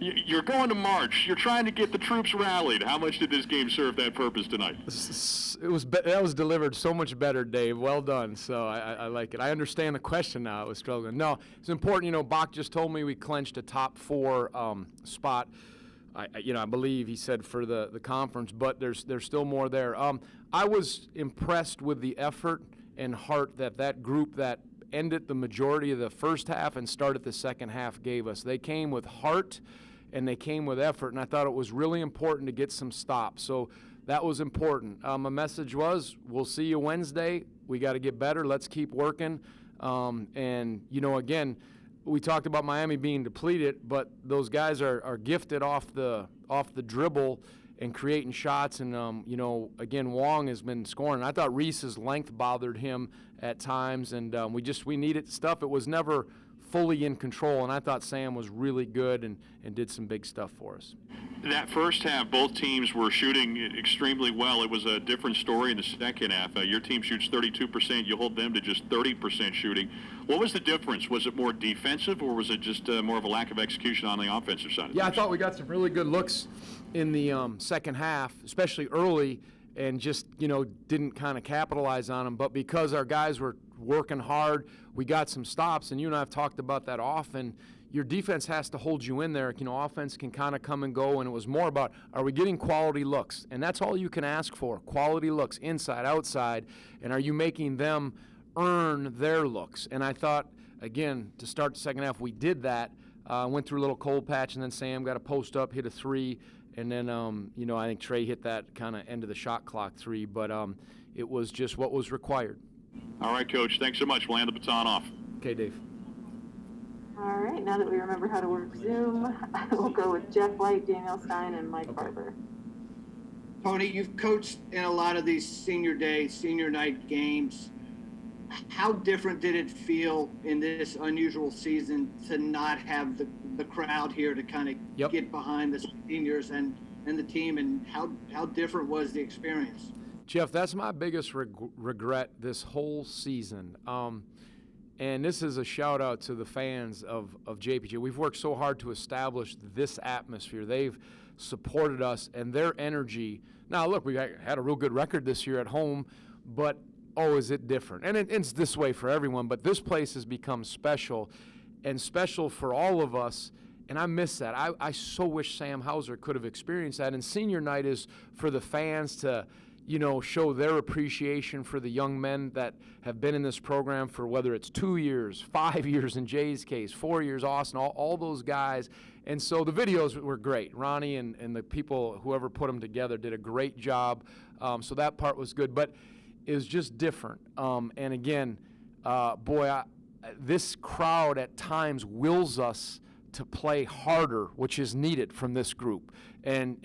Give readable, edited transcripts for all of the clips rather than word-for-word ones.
You're going to march. You're trying to get the troops rallied. How much did this game serve that purpose tonight? That was delivered so much better, Dave. Well done. So I like it. I understand the question now. I was struggling. No, it's important. You know, Bach just told me we clinched a top 4 spot. I believe he said for the conference, but there's still more there. I was impressed with the effort and heart that group that ended the majority of the first half and started the second half gave us. They came with heart and they came with effort, and I thought it was really important to get some stops. So that was important. My message was, we'll see you Wednesday. We got to get better. Let's keep working. And, again, we talked about Miami being depleted, but those guys are gifted off the dribble and creating shots. And, again, Wong has been scoring. I thought Reese's length bothered him at times, and we needed stuff. It was never fully in control, and I thought Sam was really good and did some big stuff for us. That first half, both teams were shooting extremely well. It was a different story in the second half. Your team shoots 32%. You hold them to just 30% shooting. What was the difference? Was it more defensive, or was it just more of a lack of execution on the offensive side? Yeah, I thought we got some really good looks in the second half, especially early, and just, didn't kind of capitalize on them. But because our guys were working hard, we got some stops, and you and I have talked about that often. Your defense has to hold you in there. Offense can kind of come and go, and it was more about, are we getting quality looks? And that's all you can ask for, quality looks, inside, outside, and are you making them earn their looks? And I thought, again, to start the second half, we did that. Went through a little cold patch, and then Sam got a post up, hit a 3, and then, I think Trey hit that kind of end of the shot clock 3, but it was just what was required. All right, Coach. Thanks so much. We'll hand the baton off. Okay, Dave. All right, now that we remember how to work Zoom, we'll go with Jeff White, Daniel Stein, and Mike Barber. Tony, you've coached in a lot of these senior day, senior night games. How different did it feel in this unusual season to not have the crowd here to kind of get behind the seniors and the team, and how different was the experience? Jeff, that's my biggest regret this whole season. And this is a shout out to the fans of JPJ. We've worked so hard to establish this atmosphere. They've supported us, and their energy. Now, look, we had a real good record this year at home, but is it different? And it's this way for everyone, but this place has become special, and special for all of us. And I miss that. I so wish Sam Hauser could have experienced that. And senior night is for the fans to, show their appreciation for the young men that have been in this program for whether it's 2 years, 5 years in Jay's case, 4 years, Austin, all those guys. And so the videos were great. Ronnie and the people, whoever put them together, did a great job. So that part was good. But it was just different. And again, this crowd at times wills us to play harder, which is needed from this group. And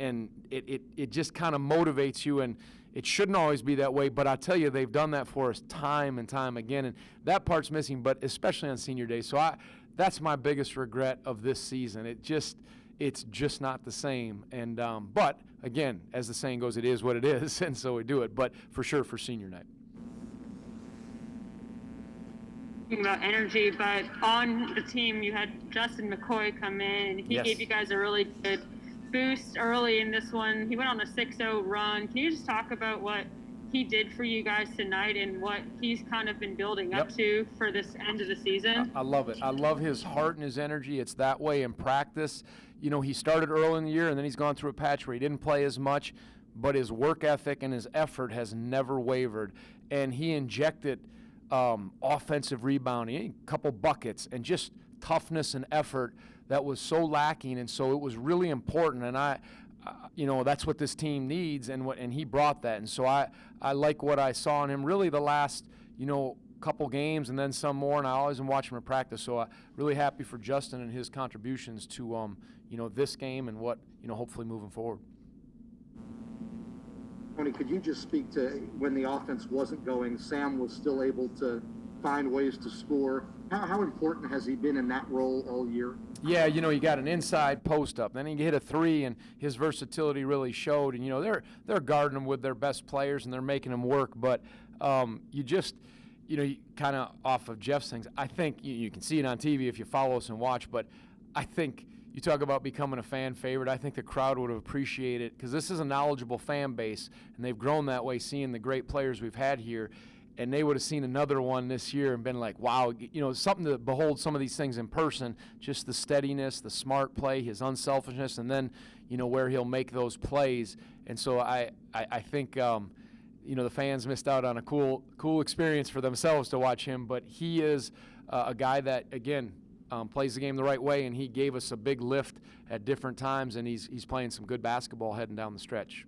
it just kind of motivates you, and it shouldn't always be that way, but I tell you, they've done that for us time and time again, and that part's missing, but especially on senior day. So that's my biggest regret of this season. It's just not the same. And but again, as the saying goes, it is what it is, and so we do it. But for sure, for senior night. About energy, but on the team you had Justin McCoy come in, and he gave you guys a really good boost early in this one. He went on a 6-0 run. Can you just talk about what he did for you guys tonight and what he's kind of been building up to for this end of the season? I love it. I love his heart and his energy. It's that way in practice. He started early in the year, and then he's gone through a patch where he didn't play as much, but his work ethic and his effort has never wavered, and he injected offensive rebounding, a couple buckets, and just toughness and effort that was so lacking. And so it was really important, and that's what this team needs, and he brought that. And so I like what I saw in him really the last couple games, and then some more, and I always am watching him in practice. So I'm really happy for Justin and his contributions to this game and what hopefully moving forward. Tony, could you just speak to when the offense wasn't going, Sam was still able to find ways to score? How important has he been in that role all year? Yeah, you got an inside post up, then he hit a 3, and his versatility really showed. And they're guarding him with their best players, and they're making him work. But you kind of off of Jeff's things, I think you can see it on TV if you follow us and watch. But I think you talk about becoming a fan favorite. I think the crowd would have appreciated it because this is a knowledgeable fan base, and they've grown that way seeing the great players we've had here. And they would have seen another one this year and been like, wow, something to behold some of these things in person, just the steadiness, the smart play, his unselfishness, and then, where he'll make those plays. And so I think, the fans missed out on a cool experience for themselves to watch him. But he is a guy that, again, plays the game the right way, and he gave us a big lift at different times, and he's playing some good basketball heading down the stretch.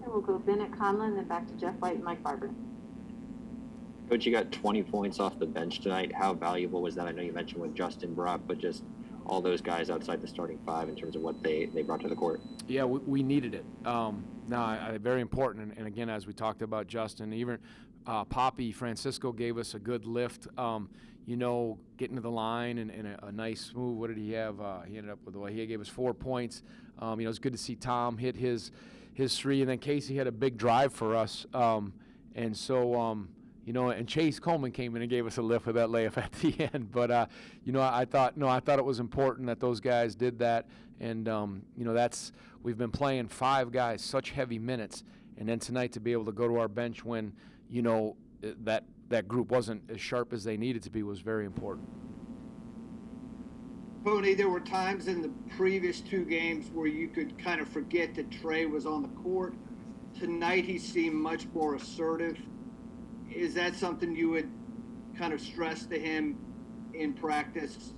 We'll go Bennett, Conlon, then back to Jeff White and Mike Barber. Coach, you got 20 points off the bench tonight. How valuable was that? I know you mentioned what Justin brought, but just all those guys outside the starting five in terms of what they brought to the court. Yeah, we needed it. Very important. And again, as we talked about Justin, even Poppy Francisco gave us a good lift. Getting to the line and a nice move. What did he have? He ended up with he gave us 4 points. It's good to see Tom hit his three, and then Casey had a big drive for us. And Chase Coleman came in and gave us a lift with that layup at the end. But I thought it was important that those guys did that. And we've been playing 5 guys such heavy minutes, and then tonight to be able to go to our bench when that group wasn't as sharp as they needed to be was very important. Tony, there were times in the previous 2 games where you could kind of forget that Trey was on the court. Tonight he seemed much more assertive. Is that something you would kind of stress to him in practice,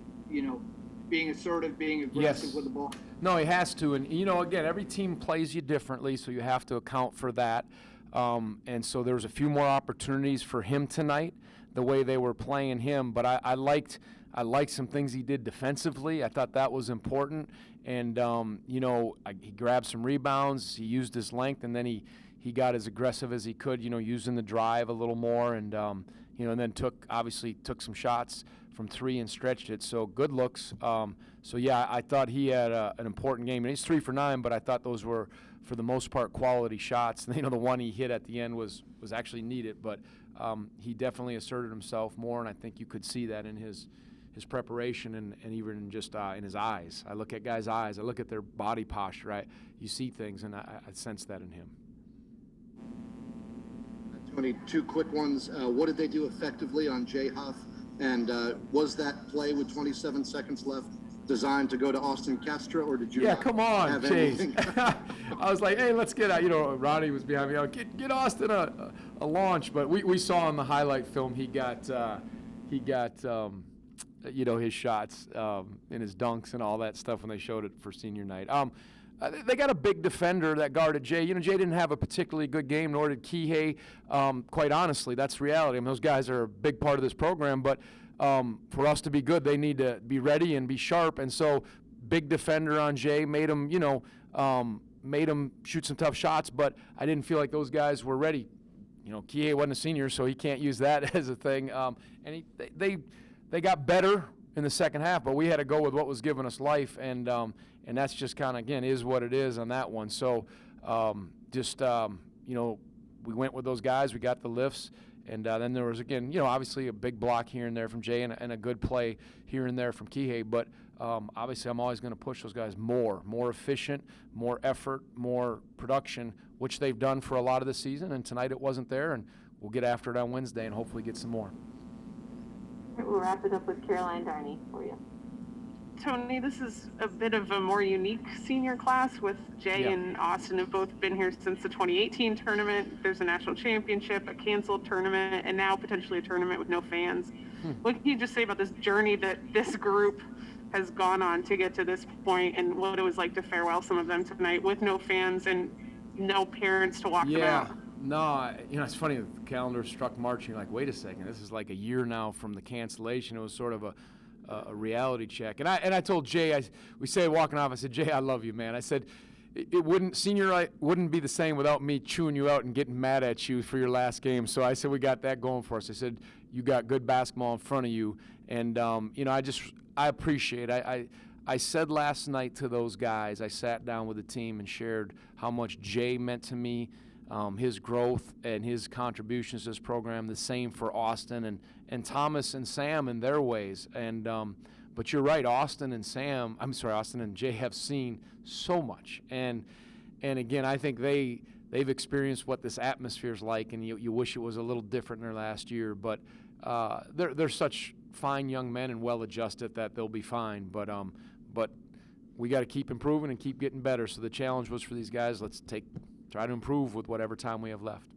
being assertive, being aggressive with the ball? No, he has to. And, again, every team plays you differently, so you have to account for that. And so there was a few more opportunities for him tonight, the way they were playing him. But I liked some things he did defensively. I thought that was important. And, he grabbed some rebounds. He used his length, and then he got as aggressive as he could, using the drive a little more. And, and then took some shots from 3 and stretched it. So good looks. I thought he had an important game. And he's 3 for 9, but I thought those were, for the most part, quality shots. The one he hit at the end was actually needed. But he definitely asserted himself more, and I think you could see that in his preparation and even just in his eyes. I look at guys' eyes. I look at their body posture. You see things, and I sense that in him. Tony, 2 quick ones. What did they do effectively on Jay Huff? And was that play with 27 seconds left designed to go to Austin Kestra, or did you come on, Chase. anything? I was like, hey, let's get out. Ronnie was behind me. Get Austin a launch. But we saw on the highlight film he got his shots and his dunks and all that stuff when they showed it for senior night. They got a big defender that guarded Jay. Jay didn't have a particularly good game, nor did Kihei. Quite honestly, that's reality. Those guys are a big part of this program, but for us to be good, they need to be ready and be sharp. And so, big defender on Jay made him shoot some tough shots, but I didn't feel like those guys were ready. Kihei wasn't a senior, so he can't use that as a thing. And they got better in the second half, but we had to go with what was giving us life, and that's just kind of, again, is what it is on that one. So we went with those guys. We got the lifts, and then there was, again, obviously a big block here and there from Jay and a good play here and there from Kihei, but obviously I'm always going to push those guys more efficient, more effort, more production, which they've done for a lot of the season, and tonight it wasn't there, and we'll get after it on Wednesday and hopefully get some more. We'll wrap it up with Caroline Darney for you. Tony, this is a bit of a more unique senior class with Jay and Austin have both been here since the 2018 tournament. There's a national championship, a canceled tournament, and now potentially a tournament with no fans. What can you just say about this journey that this group has gone on to get to this point, and what it was like to farewell some of them tonight with no fans and no parents to walk them out? No, it's funny, the calendar struck March, and you're like, wait a second, this is like a year now from the cancellation. It was sort of a reality check. And I told Jay, we said walking off, I said, Jay, I love you, man. I said, senior night wouldn't be the same without me chewing you out and getting mad at you for your last game. So I said, we got that going for us. I said, you got good basketball in front of you. And, I appreciate it. I said last night to those guys, I sat down with the team and shared how much Jay meant to me, his growth and his contributions to this program, the same for Austin and Thomas and Sam in their ways. And But you're right, Austin and Jay have seen so much, and again, I think they've experienced what this atmosphere's like, and you wish it was a little different in their last year. But they're such fine young men and well adjusted that they'll be fine. But we got to keep improving and keep getting better. So the challenge was for these guys, let's try to improve with whatever time we have left.